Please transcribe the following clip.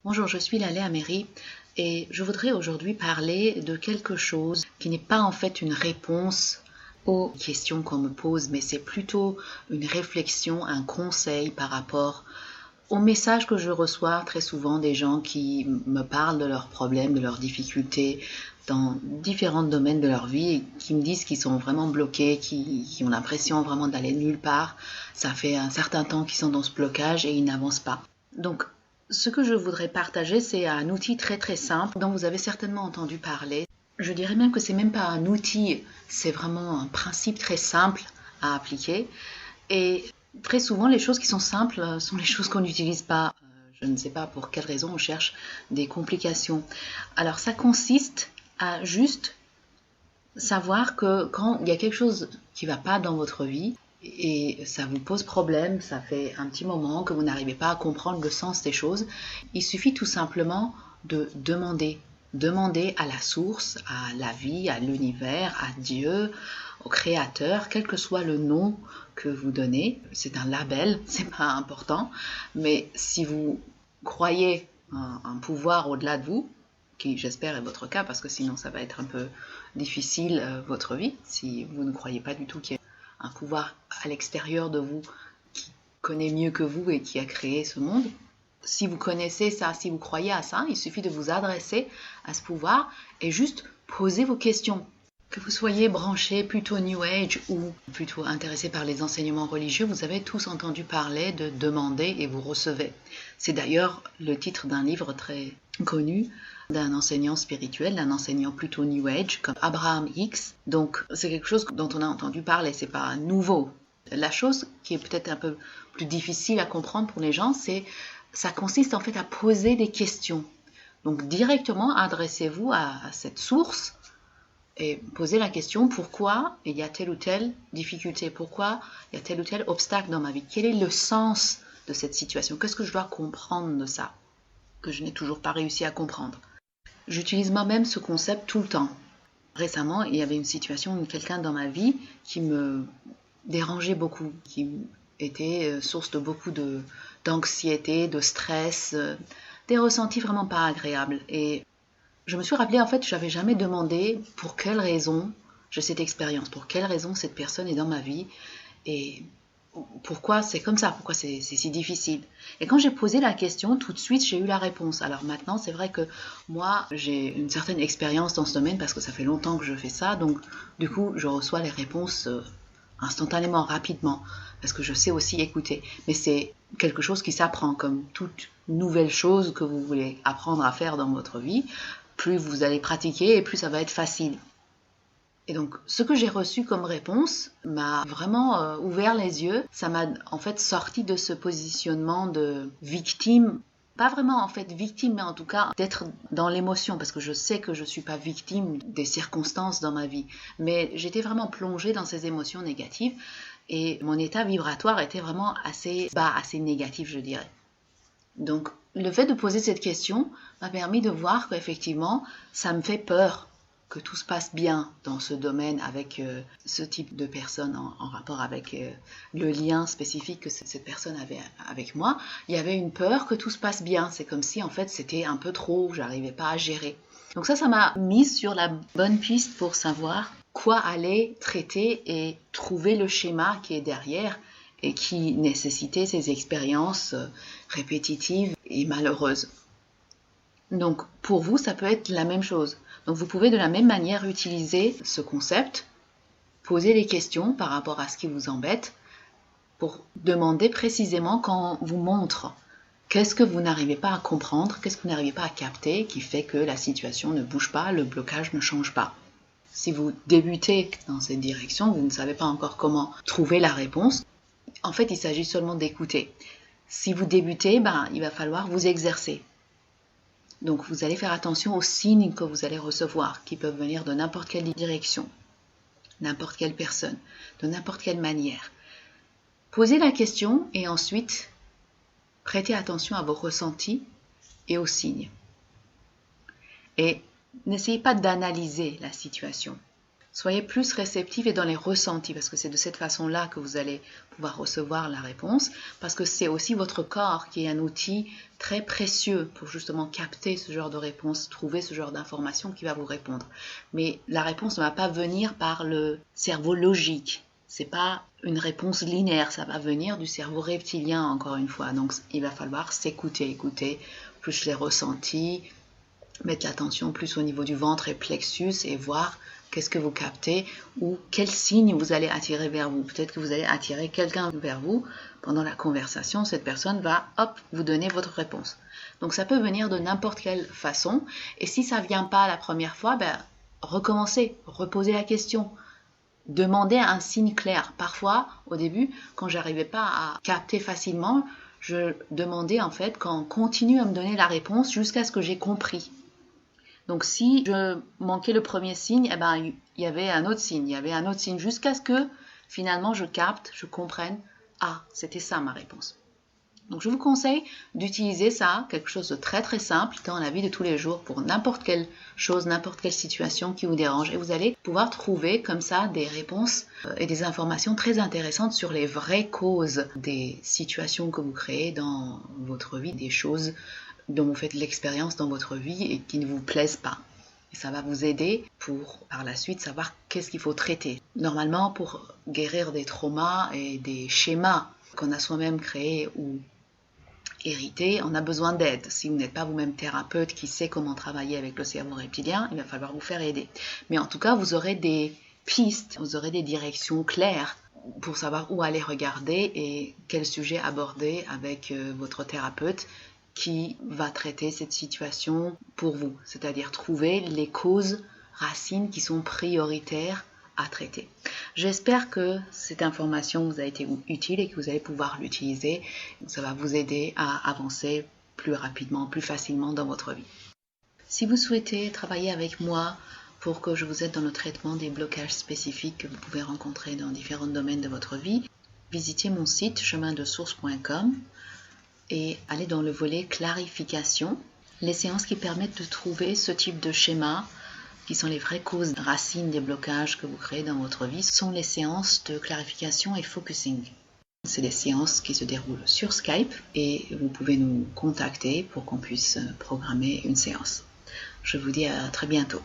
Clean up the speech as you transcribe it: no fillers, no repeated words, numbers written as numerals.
Bonjour, je suis Laleh Améry et je voudrais aujourd'hui parler de quelque chose qui n'est pas en fait une réponse aux questions qu'on me pose, mais c'est plutôt une réflexion, un conseil par rapport aux messages que je reçois très souvent des gens qui me parlent de leurs problèmes, de leurs difficultés dans différents domaines de leur vie et qui me disent qu'ils sont vraiment bloqués, qui ont l'impression vraiment d'aller nulle part. Ça fait un certain temps qu'ils sont dans ce blocage et ils n'avancent pas. Donc, ce que je voudrais partager, c'est un outil très très simple dont vous avez certainement entendu parler. Je dirais même que c'est même pas un outil, c'est vraiment un principe très simple à appliquer. Et très souvent, les choses qui sont simples sont les choses qu'on n'utilise pas. Je ne sais pas pour quelle raison on cherche des complications. Alors, ça consiste à juste savoir que quand il y a quelque chose qui ne va pas dans votre vie, et ça vous pose problème, ça fait un petit moment que vous n'arrivez pas à comprendre le sens des choses, il suffit tout simplement de demander. Demander à la source, à la vie, à l'univers, à Dieu, au Créateur, quel que soit le nom que vous donnez. C'est un label, c'est pas important, mais si vous croyez un pouvoir au-delà de vous, qui j'espère est votre cas, parce que sinon ça va être un peu difficile votre vie, si vous ne croyez pas du tout qu'il y a un pouvoir à l'extérieur de vous qui connaît mieux que vous et qui a créé ce monde. Si vous connaissez ça, si vous croyez à ça, il suffit de vous adresser à ce pouvoir et juste poser vos questions. Que vous soyez branché plutôt New Age ou plutôt intéressé par les enseignements religieux, vous avez tous entendu parler de demander et vous recevez. C'est d'ailleurs le titre d'un livre très connu d'un enseignant spirituel, d'un enseignant plutôt New Age comme Abraham Hicks. Donc c'est quelque chose dont on a entendu parler, c'est pas nouveau. La chose qui est peut-être un peu plus difficile à comprendre pour les gens, c'est ça consiste en fait à poser des questions. Donc directement adressez-vous à cette source et posez la question pourquoi il y a telle ou telle difficulté, pourquoi il y a tel ou tel obstacle dans ma vie, quel est le sens de cette situation, qu'est-ce que je dois comprendre de ça, que je n'ai toujours pas réussi à comprendre. J'utilise moi-même ce concept tout le temps. Récemment, il y avait une situation où quelqu'un dans ma vie qui me dérangeait beaucoup, qui était source de beaucoup d'anxiété, de stress, des ressentis vraiment pas agréables. Et je me suis rappelé, en fait, je n'avais jamais demandé pour quelle raison j'ai cette expérience, pour quelle raison cette personne est dans ma vie et pourquoi c'est comme ça, pourquoi c'est si difficile. Et quand j'ai posé la question, tout de suite, j'ai eu la réponse. Alors maintenant, c'est vrai que moi, j'ai une certaine expérience dans ce domaine parce que ça fait longtemps que je fais ça, donc du coup, je reçois les réponses instantanément, rapidement, parce que je sais aussi écouter. Mais c'est quelque chose qui s'apprend, comme toute nouvelle chose que vous voulez apprendre à faire dans votre vie. Plus vous allez pratiquer et plus ça va être facile. Et donc, ce que j'ai reçu comme réponse m'a vraiment ouvert les yeux. Ça m'a en fait sorti de ce positionnement de victime. Pas vraiment en fait victime, mais en tout cas d'être dans l'émotion, parce que je sais que je ne suis pas victime des circonstances dans ma vie. Mais j'étais vraiment plongée dans ces émotions négatives et mon état vibratoire était vraiment assez bas, assez négatif, je dirais. Donc, le fait de poser cette question m'a permis de voir qu'effectivement, ça me fait peur que tout se passe bien dans ce domaine avec ce type de personne en rapport avec le lien spécifique que cette personne avait avec moi. Il y avait une peur que tout se passe bien. C'est comme si en fait c'était un peu trop, j'arrivais pas à gérer. Donc ça m'a mise sur la bonne piste pour savoir quoi aller traiter et trouver le schéma qui est derrière et qui nécessitait ces expériences répétitives et malheureuses. Donc pour vous, ça peut être la même chose. Donc vous pouvez de la même manière utiliser ce concept, poser les questions par rapport à ce qui vous embête, pour demander précisément quand on vous montre qu'est-ce que vous n'arrivez pas à comprendre, qu'est-ce que vous n'arrivez pas à capter, qui fait que la situation ne bouge pas, le blocage ne change pas. Si vous débutez dans cette direction, vous ne savez pas encore comment trouver la réponse, en fait il s'agit seulement d'écouter. Si vous débutez, il va falloir vous exercer. Donc vous allez faire attention aux signes que vous allez recevoir, qui peuvent venir de n'importe quelle direction, n'importe quelle personne, de n'importe quelle manière. Posez la question et ensuite prêtez attention à vos ressentis et aux signes. Et n'essayez pas d'analyser la situation. Soyez plus réceptif et dans les ressentis, parce que c'est de cette façon-là que vous allez pouvoir recevoir la réponse, parce que c'est aussi votre corps qui est un outil très précieux pour justement capter ce genre de réponse, trouver ce genre d'information qui va vous répondre. Mais la réponse ne va pas venir par le cerveau logique. C'est pas une réponse linéaire, ça va venir du cerveau reptilien encore une fois. Donc il va falloir s'écouter, écouter plus les ressentis, mettre l'attention plus au niveau du ventre et plexus et voir qu'est-ce que vous captez ou quel signe vous allez attirer vers vous. Peut-être que vous allez attirer quelqu'un vers vous. Pendant la conversation, cette personne va, vous donner votre réponse. Donc ça peut venir de n'importe quelle façon. Et si ça ne vient pas la première fois, recommencez, reposez la question. Demandez un signe clair. Parfois, au début, quand j'arrivais pas à capter facilement, je demandais en fait qu'on continue à me donner la réponse jusqu'à ce que j'ai compris. Donc si je manquais le premier signe, il y avait un autre signe, jusqu'à ce que finalement je capte, je comprenne, c'était ça ma réponse. Donc je vous conseille d'utiliser ça, quelque chose de très très simple dans la vie de tous les jours pour n'importe quelle chose, n'importe quelle situation qui vous dérange. Et vous allez pouvoir trouver comme ça des réponses et des informations très intéressantes sur les vraies causes des situations que vous créez dans votre vie, des choses dont vous faites l'expérience dans votre vie et qui ne vous plaisent pas. Et ça va vous aider pour, par la suite, savoir qu'est-ce qu'il faut traiter. Normalement, pour guérir des traumas et des schémas qu'on a soi-même créés ou hérités, on a besoin d'aide. Si vous n'êtes pas vous-même thérapeute qui sait comment travailler avec le cerveau reptilien, il va falloir vous faire aider. Mais en tout cas, vous aurez des pistes, vous aurez des directions claires pour savoir où aller regarder et quel sujet aborder avec votre thérapeute qui va traiter cette situation pour vous, c'est-à-dire trouver les causes racines qui sont prioritaires à traiter. J'espère que cette information vous a été utile et que vous allez pouvoir l'utiliser. Ça va vous aider à avancer plus rapidement, plus facilement dans votre vie. Si vous souhaitez travailler avec moi pour que je vous aide dans le traitement des blocages spécifiques que vous pouvez rencontrer dans différents domaines de votre vie, visitez mon site chemindesource.com et allez dans le volet clarification. Les séances qui permettent de trouver ce type de schéma, qui sont les vraies causes racines des blocages que vous créez dans votre vie, sont les séances de clarification et focusing. C'est des séances qui se déroulent sur Skype et vous pouvez nous contacter pour qu'on puisse programmer une séance. Je vous dis à très bientôt.